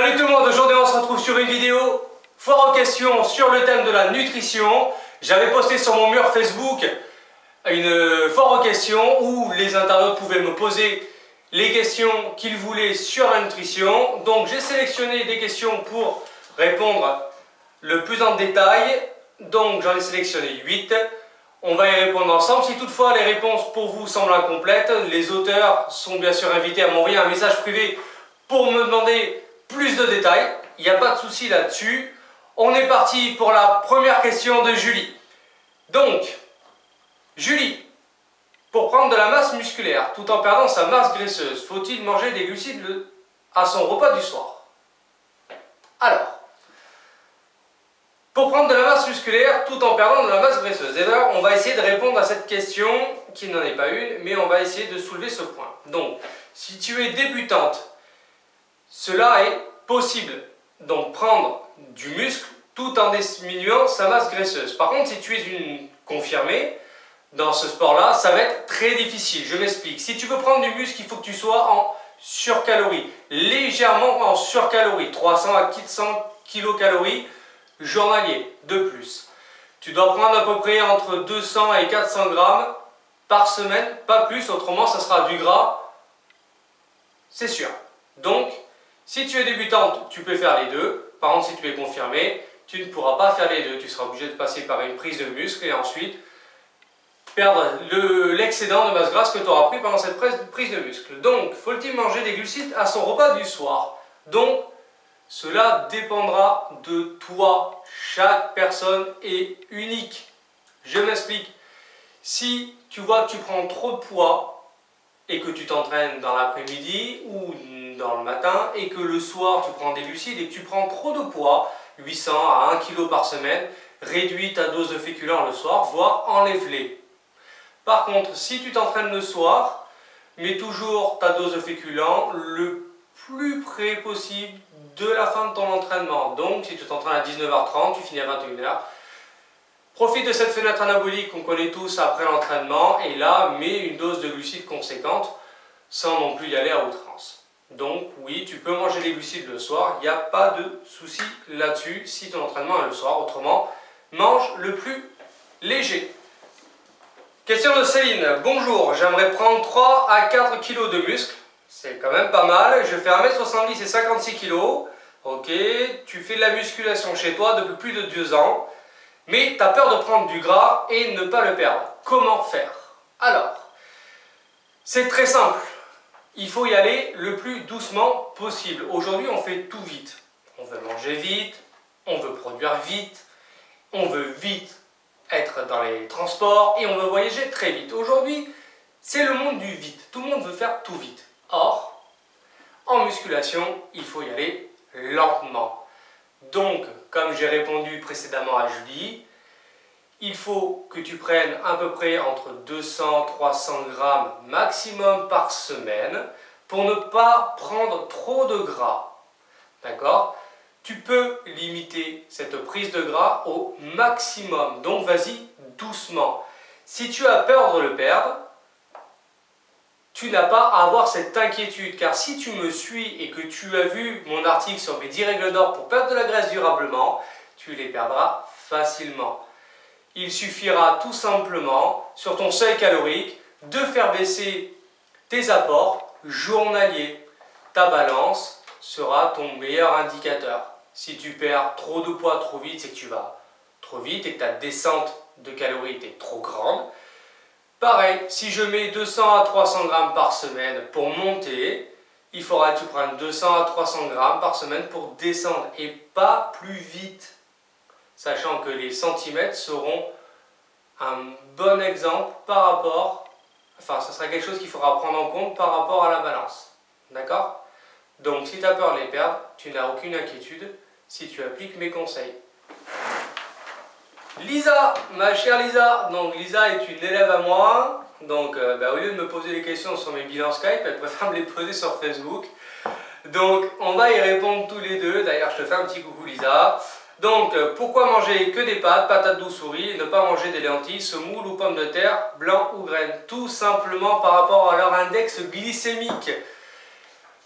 Salut tout le monde, aujourd'hui on se retrouve sur une vidéo foire aux questions sur le thème de la nutrition. J'avais posté sur mon mur Facebook une foire aux questions où les internautes pouvaient me poser les questions qu'ils voulaient sur la nutrition. Donc j'ai sélectionné des questions pour répondre le plus en détail. Donc j'en ai sélectionné 8. On va y répondre ensemble. Si toutefois les réponses pour vous semblent incomplètes, les auteurs sont bien sûr invités à m'envoyer un message privé pour me demander plus de détails. Il n'y a pas de souci là-dessus. On est parti pour la première question de Julie. Donc, Julie, pour prendre de la masse musculaire tout en perdant sa masse graisseuse, faut-il manger des glucides à son repas du soir? Alors, pour prendre de la masse musculaire tout en perdant de la masse graisseuse, et là, on va essayer de répondre à cette question qui n'en est pas une, mais on va essayer de soulever ce point. Donc, si tu es débutante, cela est possible. Donc, prendre du muscle tout en diminuant sa masse graisseuse. Par contre, si tu es une confirmée dans ce sport-là, ça va être très difficile. Je m'explique. Si tu veux prendre du muscle, il faut que tu sois en surcalories, légèrement en surcalories, 300 à 400 kilocalories journalier de plus. Tu dois prendre à peu près entre 200 et 400 grammes par semaine, pas plus, autrement ça sera du gras, c'est sûr. Donc, si tu es débutante, tu peux faire les deux. Par contre, si tu es confirmé, tu ne pourras pas faire les deux. Tu seras obligé de passer par une prise de muscle et ensuite perdre l'excédent de masse grasse que tu auras pris pendant cette prise de muscle. Donc, faut-il manger des glucides à son repas du soir? Donc, cela dépendra de toi. Chaque personne est unique. Je m'explique. Si tu vois que tu prends trop de poids et que tu t'entraînes dans l'après-midi ou dans le matin et que le soir tu prends des glucides et que tu prends trop de poids, 800 à 1 kg par semaine, réduis ta dose de féculents le soir, voire enlève-les. Par contre, si tu t'entraînes le soir, mets toujours ta dose de féculents le plus près possible de la fin de ton entraînement. Donc, si tu t'entraînes à 19h30, tu finis à 21h. Profite de cette fenêtre anabolique qu'on connaît tous après l'entraînement et là, mets une dose de glucides conséquente sans non plus y aller à outrance. Donc, oui, tu peux manger des glucides le soir, il n'y a pas de souci là-dessus si ton entraînement est le soir. Autrement, mange le plus léger. Question de Céline. Bonjour, j'aimerais prendre 3 à 4 kg de muscle. C'est quand même pas mal. Je fais 1m70 et 56 kg. Ok, tu fais de la musculation chez toi depuis plus de 2 ans. Mais tu as peur de prendre du gras et ne pas le perdre. Comment faire? Alors, c'est très simple. Il faut y aller le plus doucement possible. Aujourd'hui, on fait tout vite. On veut manger vite, on veut produire vite, on veut vite être dans les transports et on veut voyager très vite. Aujourd'hui, c'est le monde du vite. Tout le monde veut faire tout vite. Or, en musculation, il faut y aller lentement. Donc, comme j'ai répondu précédemment à Julie, il faut que tu prennes à peu près entre 200 et 300 grammes maximum par semaine pour ne pas prendre trop de gras. D'accord? Tu peux limiter cette prise de gras au maximum. Donc, vas-y doucement. Si tu as peur de le perdre, tu n'as pas à avoir cette inquiétude, car si tu me suis et que tu as vu mon article sur mes 10 règles d'or pour perdre de la graisse durablement, tu les perdras facilement. Il suffira tout simplement, sur ton seuil calorique, de faire baisser tes apports journaliers. Ta balance sera ton meilleur indicateur. Si tu perds trop de poids trop vite, c'est que tu vas trop vite et que ta descente de calories est trop grande. Pareil, si je mets 200 à 300 grammes par semaine pour monter, il faudra que tu prennes 200 à 300 grammes par semaine pour descendre et pas plus vite. Sachant que les centimètres seront un bon exemple par rapport, enfin ce sera quelque chose qu'il faudra prendre en compte par rapport à la balance. D'accord? Donc si tu as peur de les perdre, tu n'as aucune inquiétude si tu appliques mes conseils. Lisa, ma chère Lisa, donc Lisa est une élève à moi, donc au lieu de me poser les questions sur mes bilans Skype, elle préfère me les poser sur Facebook. Donc on va y répondre tous les deux, d'ailleurs je te fais un petit coucou Lisa. Donc pourquoi manger que des pâtes, patates douces ou riz et ne pas manger des lentilles, semoule ou pommes de terre, blanc ou graines? Tout simplement par rapport à leur index glycémique.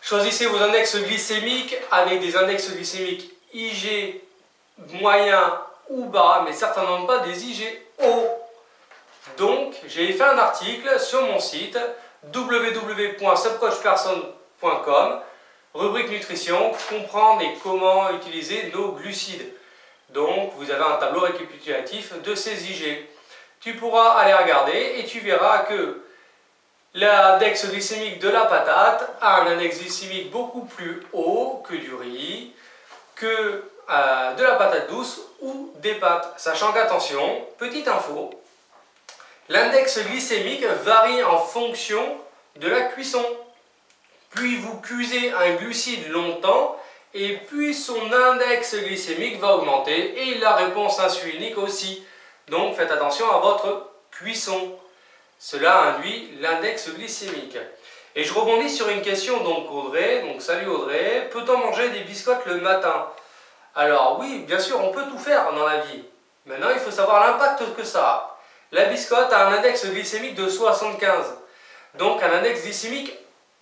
Choisissez vos index glycémiques avec des index glycémiques IG moyen ou bas, mais certainement pas des IG hauts. Donc, j'ai fait un article sur mon site www.subcoachperson.com, rubrique nutrition, comprendre et comment utiliser nos glucides. Donc, vous avez un tableau récapitulatif de ces IG. Tu pourras aller regarder et tu verras que l'index glycémique de la patate a un index glycémique beaucoup plus haut que du riz, que de la patate douce ou des pâtes. Sachant qu'attention, petite info, l'index glycémique varie en fonction de la cuisson. Plus vous cuisez un glucide longtemps, et plus son index glycémique va augmenter et la réponse insulinique aussi. Donc faites attention à votre cuisson. Cela induit l'index glycémique. Et je rebondis sur une question donc Audrey. Donc salut Audrey, peut-on manger des biscottes le matin? Alors oui, bien sûr, on peut tout faire dans la vie. Maintenant, il faut savoir l'impact que ça a. La biscotte a un index glycémique de 75. Donc un index glycémique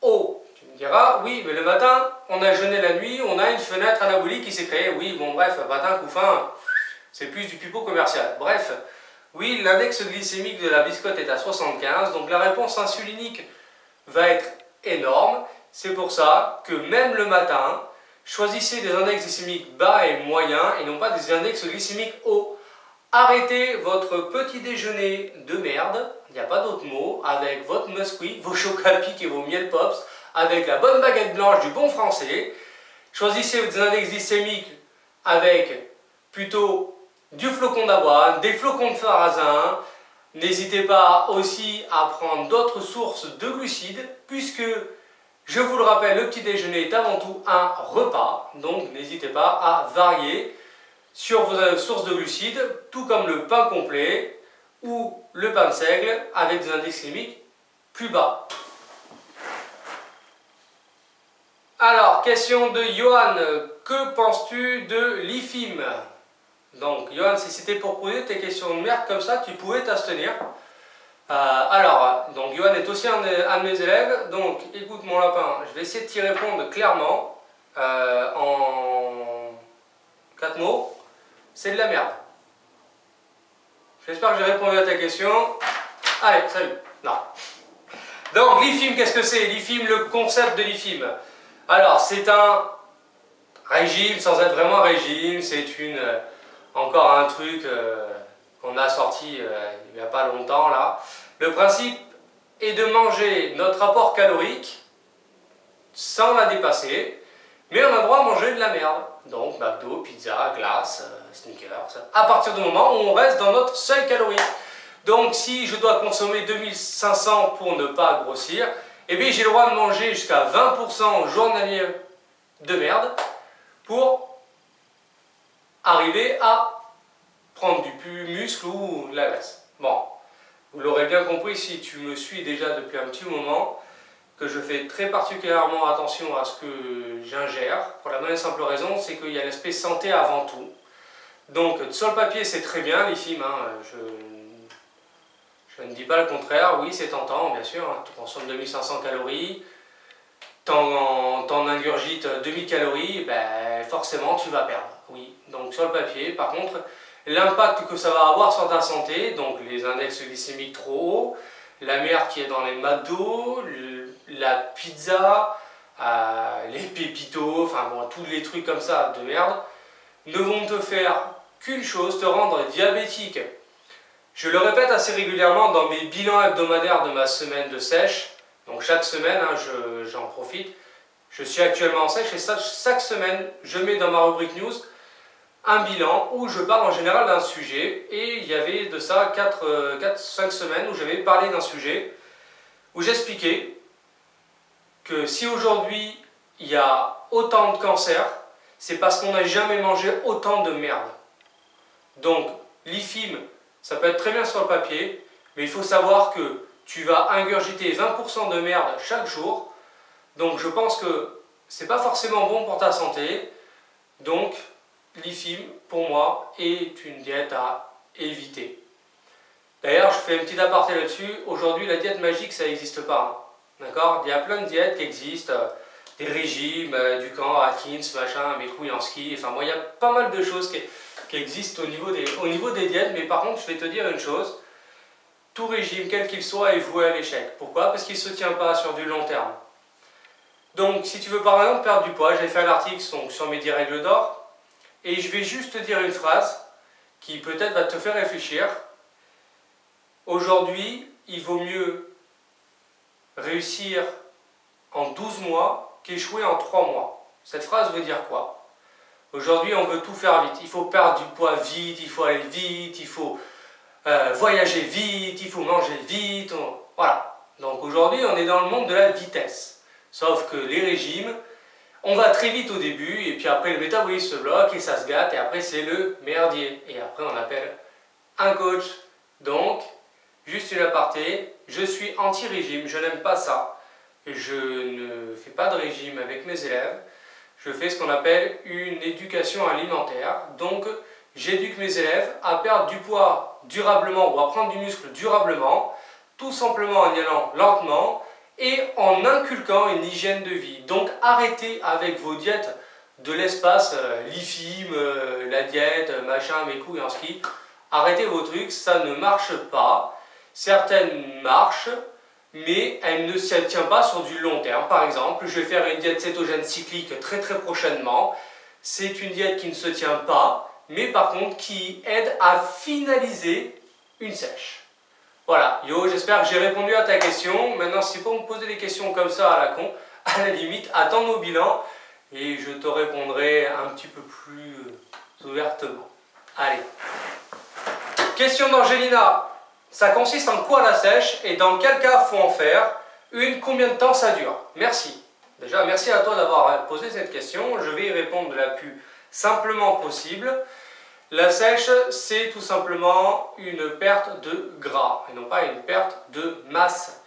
haut. Tu me diras, oui, mais le matin, on a jeûné la nuit, on a une fenêtre anabolique qui s'est créée. Oui, bon bref, matin, couffin, c'est plus du pipeau commercial. Bref, oui, l'index glycémique de la biscotte est à 75, donc la réponse insulinique va être énorme. C'est pour ça que même le matin, choisissez des index glycémiques bas et moyens et non pas des index glycémiques hauts. Arrêtez votre petit déjeuner de merde, il n'y a pas d'autre mot, avec votre Nesquik, vos chocolats pics et vos miel pops, avec la bonne baguette blanche du bon français. Choisissez des index glycémiques avec plutôt du flocon d'avoine, des flocons de sarrasin. N'hésitez pas aussi à prendre d'autres sources de glucides, puisque, je vous le rappelle, le petit déjeuner est avant tout un repas. Donc n'hésitez pas à varier sur vos sources de glucides, tout comme le pain complet ou le pain de seigle avec des index glycémiques plus bas. Alors, question de Johan, que penses-tu de l'IFIM? Donc, Johan, si c'était pour poser tes questions de merde comme ça, tu pouvais t'abstenir. Donc Johan est aussi un de mes élèves, donc écoute mon lapin, je vais essayer de t'y répondre clairement en 4 mots. C'est de la merde. J'espère que j'ai répondu à ta question. Allez, salut. Non. Donc l'IFIM, qu'est-ce que c'est? L'IFIM, le concept de l'IFIM. Alors, c'est un régime sans être vraiment un régime, c'est encore un truc qu'on a sorti il n'y a pas longtemps là. Le principe est de manger notre apport calorique sans la dépasser, mais on a le droit à manger de la merde. Donc McDo, pizza, glace, Snickers, à partir du moment où on reste dans notre seuil calorique. Donc si je dois consommer 2500 pour ne pas grossir, eh bien j'ai le droit de manger jusqu'à 20% journalier de merde pour arriver à prendre du muscle ou de la graisse. Bon, vous l'aurez bien compris si tu me suis déjà depuis un petit moment, que je fais très particulièrement attention à ce que j'ingère, pour la bonne et simple raison, c'est qu'il y a l'aspect santé avant tout. Donc sur le papier c'est très bien l'IFIM, je ne dis pas le contraire, oui c'est tentant bien sûr, tu consommes 2500 calories, t'en ingurgites 2000 calories, ben, forcément tu vas perdre, oui. Donc sur le papier, par contre, l'impact que ça va avoir sur ta santé, donc les index glycémiques trop hauts, la merde qui est dans les McDo, la pizza, les pépitos, enfin bon, tous les trucs comme ça de merde, ne vont te faire qu'une chose, te rendre diabétique. Je le répète assez régulièrement dans mes bilans hebdomadaires de ma semaine de sèche. Donc chaque semaine, j'en profite. Je suis actuellement en sèche et chaque semaine, je mets dans ma rubrique news un bilan où je parle en général d'un sujet. Et il y avait de ça 4-5 semaines où j'avais parlé d'un sujet où j'expliquais que si aujourd'hui il y a autant de cancers, c'est parce qu'on n'a jamais mangé autant de merde. Donc l'IFIM, ça peut être très bien sur le papier, mais il faut savoir que tu vas ingurgiter 20% de merde chaque jour. Donc je pense que c'est pas forcément bon pour ta santé. Donc l'IFIM, pour moi, est une diète à éviter. D'ailleurs, je fais une petite aparté là-dessus. Aujourd'hui, la diète magique, ça n'existe pas. D'accord ? Il y a plein de diètes qui existent. des régimes, du camp Atkins, machin, mes couilles en ski, enfin bon, il y a pas mal de choses qui existent au niveau des diètes, mais par contre, je vais te dire une chose, tout régime, quel qu'il soit, est voué à l'échec. Pourquoi? Parce qu'il ne se tient pas sur du long terme. Donc, si tu veux par exemple perdre du poids, j'ai fait un article sur mes 10 règles d'or, et je vais juste te dire une phrase qui peut-être va te faire réfléchir. Aujourd'hui, il vaut mieux réussir en 12 mois qu'échouer en 3 mois. Cette phrase veut dire quoi? Aujourd'hui, on veut tout faire vite. Il faut perdre du poids vite, il faut aller vite, il faut voyager vite, il faut manger vite. Voilà. Donc aujourd'hui, on est dans le monde de la vitesse. Sauf que les régimes, on va très vite au début, et puis après le métabolisme se bloque, et ça se gâte, et après c'est le merdier. Et après on appelle un coach. Donc, juste une aparté, je suis anti-régime, je n'aime pas ça. Je ne fais pas de régime avec mes élèves. Je fais ce qu'on appelle une éducation alimentaire. Donc, j'éduque mes élèves à perdre du poids durablement ou à prendre du muscle durablement, tout simplement en y allant lentement et en inculquant une hygiène de vie. Donc, arrêtez avec vos diètes de l'espace, l'IFIM, la diète, machin, mes couilles en ski. Arrêtez vos trucs, ça ne marche pas. Certaines marchent, mais elle ne se tient pas sur du long terme. Par exemple, je vais faire une diète cétogène cyclique très prochainement. C'est une diète qui ne se tient pas, mais par contre qui aide à finaliser une sèche. Voilà, yo, j'espère que j'ai répondu à ta question. Maintenant, si pour me poser des questions comme ça à la con, à la limite, attends nos bilans et je te répondrai un petit peu plus ouvertement. Allez. Question d'Angelina. Ça consiste en quoi la sèche et dans quel cas faut en faire une? Combien de temps ça dure? Merci. Déjà, merci à toi d'avoir posé cette question. Je vais y répondre de la plus simplement possible. La sèche, c'est tout simplement une perte de gras et non pas une perte de masse.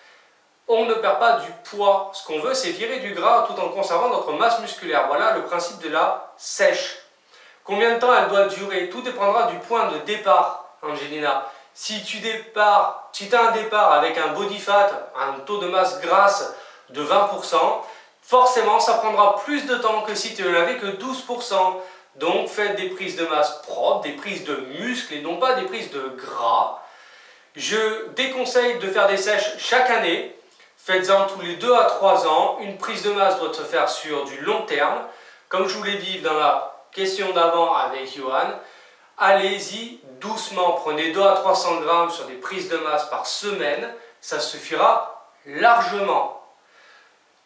On ne perd pas du poids. Ce qu'on veut, c'est virer du gras tout en conservant notre masse musculaire. Voilà le principe de la sèche. Combien de temps elle doit durer? Tout dépendra du point de départ, Angelina. Si tu as un départ avec un body fat, un taux de masse grasse de 20%, forcément ça prendra plus de temps que si tu n'avais que 12%. Donc faites des prises de masse propres, des prises de muscles et non pas des prises de gras. Je déconseille de faire des sèches chaque année. Faites-en tous les 2 à 3 ans. Une prise de masse doit se faire sur du long terme. Comme je vous l'ai dit dans la question d'avant avec Johan, allez-y doucement, prenez 2 à 300 grammes sur des prises de masse par semaine, ça suffira largement.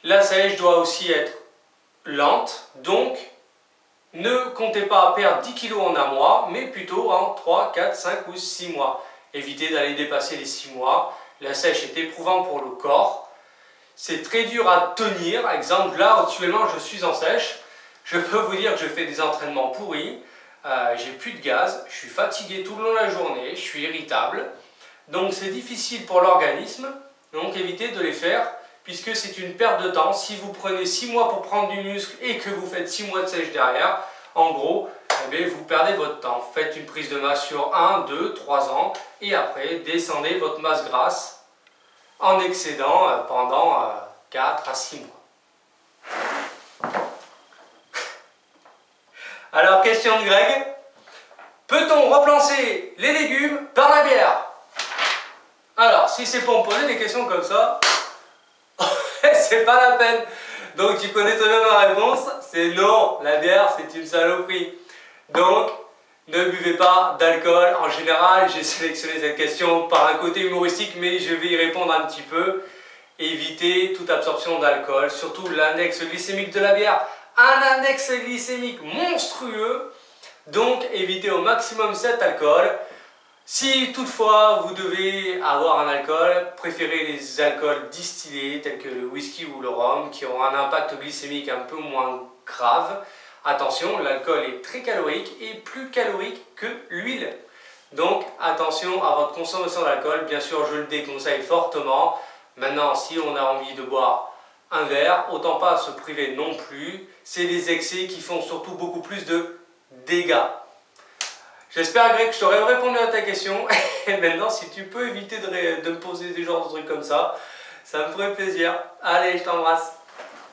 La sèche doit aussi être lente, donc ne comptez pas perdre 10 kg en un mois, mais plutôt en 3, 4, 5 ou 6 mois. Évitez d'aller dépasser les 6 mois, la sèche est éprouvante pour le corps, c'est très dur à tenir. Exemple, là actuellement je suis en sèche, je peux vous dire que je fais des entraînements pourris. J'ai plus de gaz, je suis fatigué tout le long de la journée, je suis irritable. Donc c'est difficile pour l'organisme, donc évitez de les faire puisque c'est une perte de temps. Si vous prenez 6 mois pour prendre du muscle et que vous faites 6 mois de sèche derrière, en gros, eh bien, vous perdez votre temps. Faites une prise de masse sur 1, 2, 3 ans et après descendez votre masse grasse en excédent pendant 4 à 6 mois. Alors, question de Greg. Peut-on remplacer les légumes par la bière? Alors, si c'est pour me poser des questions comme ça, c'est pas la peine. Donc, tu connais très bien ma réponse, c'est non, la bière c'est une saloperie. Donc, ne buvez pas d'alcool. En général, j'ai sélectionné cette question par un côté humoristique, mais je vais y répondre un petit peu. Évitez toute absorption d'alcool, surtout l'index glycémique de la bière. Un index glycémique monstrueux, donc évitez au maximum cet alcool. Si toutefois vous devez avoir un alcool, préférez les alcools distillés tels que le whisky ou le rhum qui ont un impact glycémique un peu moins grave. Attention, l'alcool est très calorique et plus calorique que l'huile. Donc attention à votre consommation d'alcool, bien sûr je le déconseille fortement. Maintenant, si on a envie de boire un verre, autant pas se priver non plus. C'est les excès qui font surtout beaucoup plus de dégâts. J'espère Greg que je t'aurai répondu à ta question. Et maintenant, si tu peux éviter de me poser des genres de trucs comme ça me ferait plaisir. Allez, je t'embrasse.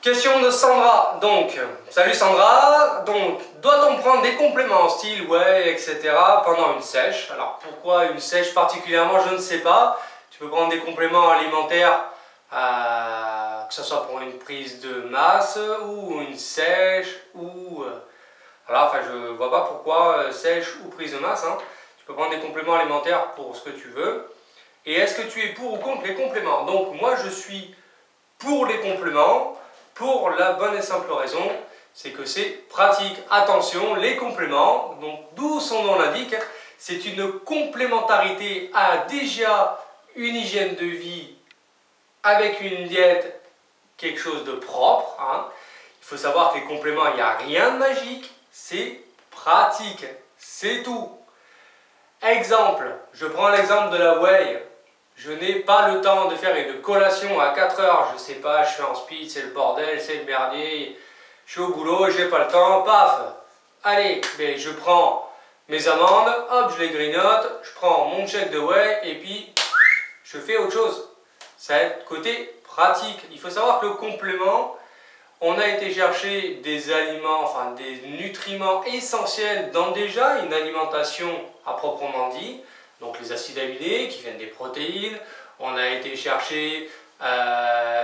Question de Sandra. Donc, salut Sandra. Donc, doit-on prendre des compléments style whey, etc. pendant une sèche? Alors, pourquoi une sèche particulièrement? Je ne sais pas. Tu peux prendre des compléments alimentaires, que ce soit pour une prise de masse ou une sèche ou... voilà, enfin, je ne vois pas pourquoi sèche ou prise de masse. Hein. Tu peux prendre des compléments alimentaires pour ce que tu veux. Et est-ce que tu es pour ou contre les compléments? Donc, moi, je suis pour les compléments. Pour la bonne et simple raison, c'est que c'est pratique. Attention, les compléments, donc d'où son nom l'indique, c'est une complémentarité à déjà une hygiène de vie avec une diète, quelque chose de propre. Hein. Il faut savoir que les compléments, il n'y a rien de magique, c'est pratique, c'est tout. Exemple, je prends l'exemple de la whey. Je n'ai pas le temps de faire une collation à 4 heures, je sais pas, je suis en speed, c'est le bordel, c'est le merdier, je suis au boulot, j'ai pas le temps, paf. Allez, mais je prends mes amandes, hop, je les grignote, je prends mon shake de whey et puis je fais autre chose. C'est côté pratique. Il faut savoir que le complément, on a été chercher des aliments, enfin des nutriments essentiels dans déjà une alimentation à proprement dit. Donc les acides aminés qui viennent des protéines, on a été chercher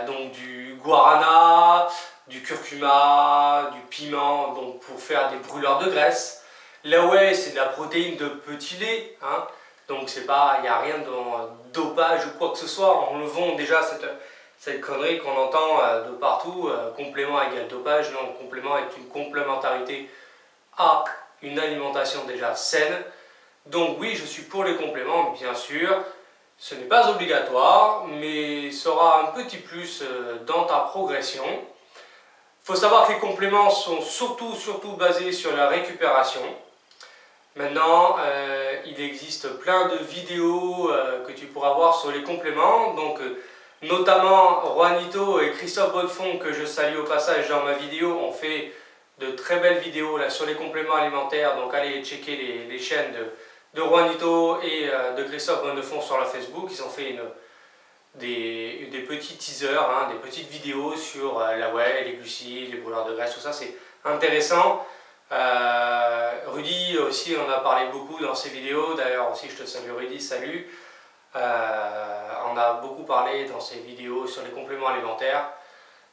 donc du guarana, du curcuma, du piment donc pour faire des brûleurs de graisse. La whey c'est de la protéine de petit lait, hein, donc c'est pas, il n'y a rien de dopage ou quoi que ce soit, on le vend déjà cette connerie qu'on entend de partout, complément égale dopage. Non, complément est une complémentarité à une alimentation déjà saine. Donc oui, je suis pour les compléments, bien sûr. Ce n'est pas obligatoire, mais sera un petit plus dans ta progression. Il faut savoir que les compléments sont surtout basés sur la récupération. Maintenant, il existe plein de vidéos que tu pourras voir sur les compléments. Donc, notamment Juanito et Christophe Bonnefond, que je salue au passage dans ma vidéo, ont fait de très belles vidéos là, sur les compléments alimentaires. Donc allez checker les chaînes de Juanito et de Christophe Bonnefond sur la Facebook. Ils ont fait des petits teasers, hein, des petites vidéos sur la whey, les glucides, les brûleurs de graisse, tout ça, c'est intéressant. Rudy aussi en a parlé beaucoup dans ses vidéos, d'ailleurs aussi je te salue Rudy, salut. On a beaucoup parlé dans ses vidéos sur les compléments alimentaires.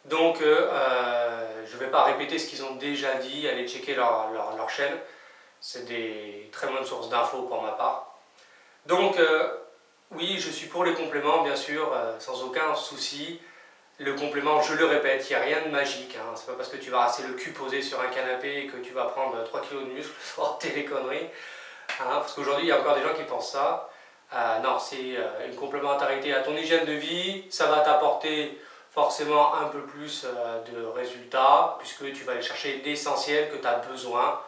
Donc je ne vais pas répéter ce qu'ils ont déjà dit, allez checker leur chaîne. C'est des très bonnes sources d'infos pour ma part. Donc oui, je suis pour les compléments bien sûr, sans aucun souci. Le complément, je le répète, il n'y a rien de magique. Hein. C'est pas parce que tu vas rester le cul posé sur un canapé que tu vas prendre 3 kg de muscle, faut arrêter les conneries. Hein, parce qu'aujourd'hui, il y a encore des gens qui pensent ça. Non, c'est une complémentarité à ton hygiène de vie. Ça va t'apporter forcément un peu plus de résultats, puisque tu vas aller chercher l'essentiel que tu as besoin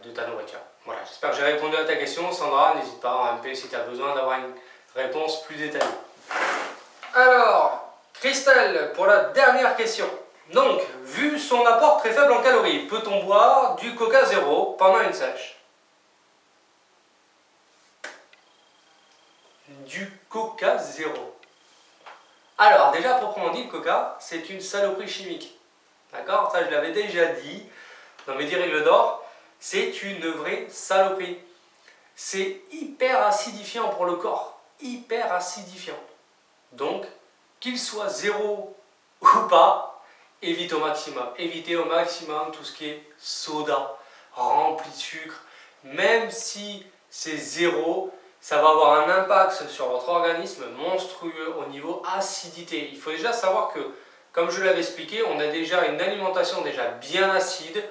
de ta nourriture. Voilà, j'espère que j'ai répondu à ta question. Sandra, n'hésite pas en MP si tu as besoin d'avoir une réponse plus détaillée. Alors, Christelle, pour la dernière question. Donc, vu son apport très faible en calories, peut-on boire du Coca zéro pendant une sèche? Du Coca zéro. Alors, déjà, proprement dit, le Coca, c'est une saloperie chimique. D'accord? Ça, je l'avais déjà dit dans mes 10 règles d'or. C'est une vraie saloperie. C'est hyper acidifiant pour le corps. Hyper acidifiant. Donc, qu'il soit zéro ou pas, évite au maximum. Évitez au maximum tout ce qui est soda, rempli de sucre. Même si c'est zéro, ça va avoir un impact sur votre organisme monstrueux au niveau acidité. Il faut déjà savoir que, comme je l'avais expliqué, on a déjà une alimentation déjà bien acide.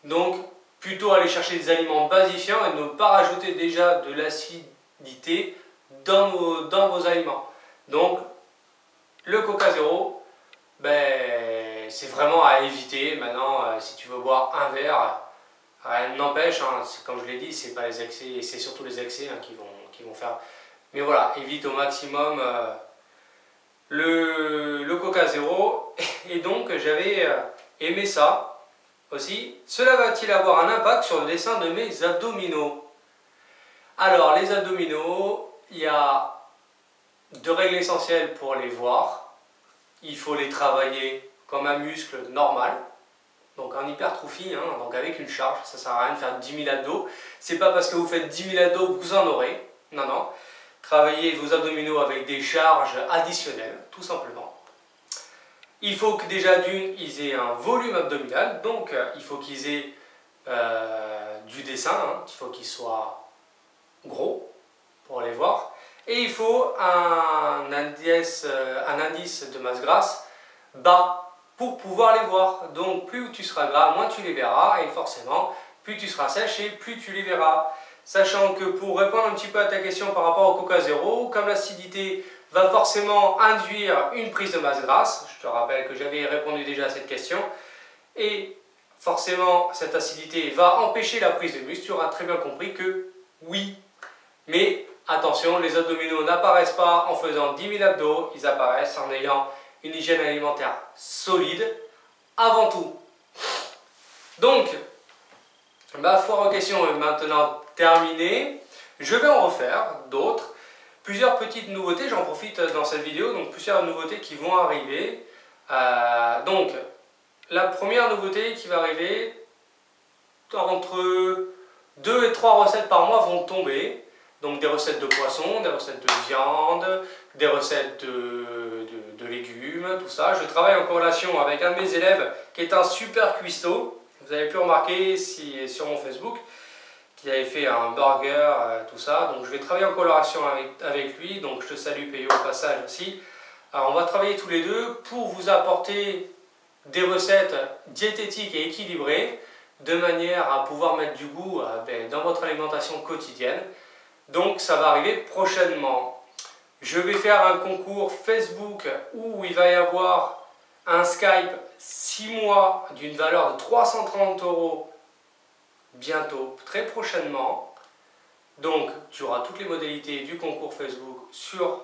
Donc, plutôt aller chercher des aliments basifiants et ne pas rajouter déjà de l'acidité dans vos aliments. Donc, le Coca zéro, ben, c'est vraiment à éviter. Maintenant, si tu veux boire un verre, rien n'empêche, hein, comme je l'ai dit, c'est pas les excès, c'est surtout les excès hein, qui vont faire. Mais voilà, évite au maximum le Coca zéro. Et donc, j'avais aimé ça aussi. Cela va-t-il avoir un impact sur le dessin de mes abdominaux? Alors, les abdominaux, il y a 2 règles essentielles pour les voir. Il faut les travailler comme un muscle normal, donc en hypertrophie, hein, donc avec une charge. Ça ne sert à rien de faire 10 000 abdos. C'est pas parce que vous faites 10 000 abdos que vous en aurez. Non, non. Travaillez vos abdominaux avec des charges additionnelles, tout simplement. Il faut que déjà d'une, ils aient un volume abdominal, donc il faut qu'ils aient du dessin, hein, il faut qu'ils soient gros pour les voir. Et il faut un indice de masse grasse bas pour pouvoir les voir. Donc plus tu seras gras, moins tu les verras, et forcément, plus tu seras sèche et plus tu les verras. Sachant que pour répondre un petit peu à ta question par rapport au Coca Zéro, comme l'acidité va forcément induire une prise de masse grasse, je te rappelle que j'avais répondu déjà à cette question, et forcément cette acidité va empêcher la prise de muscle, tu auras très bien compris que oui, mais attention, les abdominaux n'apparaissent pas en faisant 10 000 abdos, ils apparaissent en ayant une hygiène alimentaire solide avant tout. Donc, ma foire aux questions est maintenant terminée. Je vais en refaire d'autres. Plusieurs petites nouveautés, j'en profite dans cette vidéo, donc plusieurs nouveautés qui vont arriver. Donc, la première nouveauté qui va arriver, entre 2 et 3 recettes par mois vont tomber. Donc des recettes de poisson, des recettes de viande, des recettes de légumes, tout ça. Je travaille en corrélation avec un de mes élèves qui est un super cuistot. Vous avez pu remarquer sur mon Facebook qu'il avait fait un burger, tout ça. Donc je vais travailler en corrélation avec lui. Donc je te salue Payo au passage aussi. Alors on va travailler tous les deux pour vous apporter des recettes diététiques et équilibrées de manière à pouvoir mettre du goût dans votre alimentation quotidienne. Donc ça va arriver prochainement. Je vais faire un concours Facebook où il va y avoir un Skype 6 mois d'une valeur de 330 € bientôt, très prochainement. Donc tu auras toutes les modalités du concours Facebook sur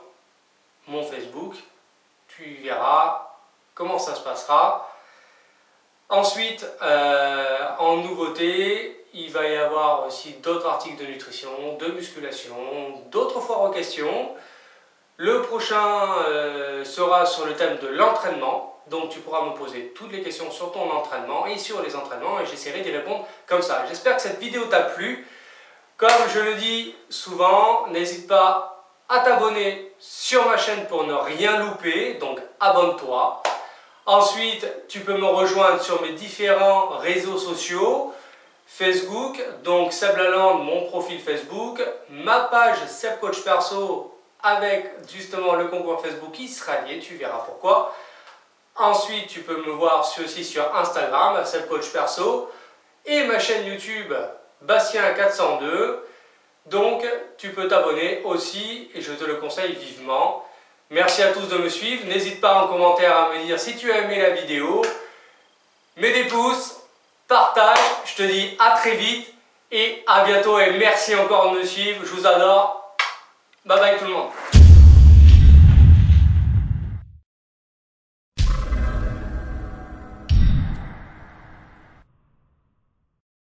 mon Facebook. Tu verras comment ça se passera. Ensuite, en nouveauté, il va y avoir aussi d'autres articles de nutrition, de musculation, d'autres foires aux questions. Le prochain sera sur le thème de l'entraînement. Donc tu pourras me poser toutes les questions sur ton entraînement et sur les entraînements et j'essaierai d'y répondre comme ça. J'espère que cette vidéo t'a plu. Comme je le dis souvent, n'hésite pas à t'abonner sur ma chaîne pour ne rien louper. Donc abonne-toi. Ensuite, tu peux me rejoindre sur mes différents réseaux sociaux. Facebook, donc Seb Lalande, mon profil Facebook, ma page Seb Coach Perso avec justement le concours Facebook qui sera lié, tu verras pourquoi. Ensuite, tu peux me voir aussi sur Instagram, Seb Coach Perso, et ma chaîne YouTube Bastien402. Donc, tu peux t'abonner aussi et je te le conseille vivement. Merci à tous de me suivre. N'hésite pas en commentaire à me dire si tu as aimé la vidéo. Mets des pouces. Partage, je te dis à très vite et à bientôt et merci encore de me suivre, je vous adore, bye bye tout le monde.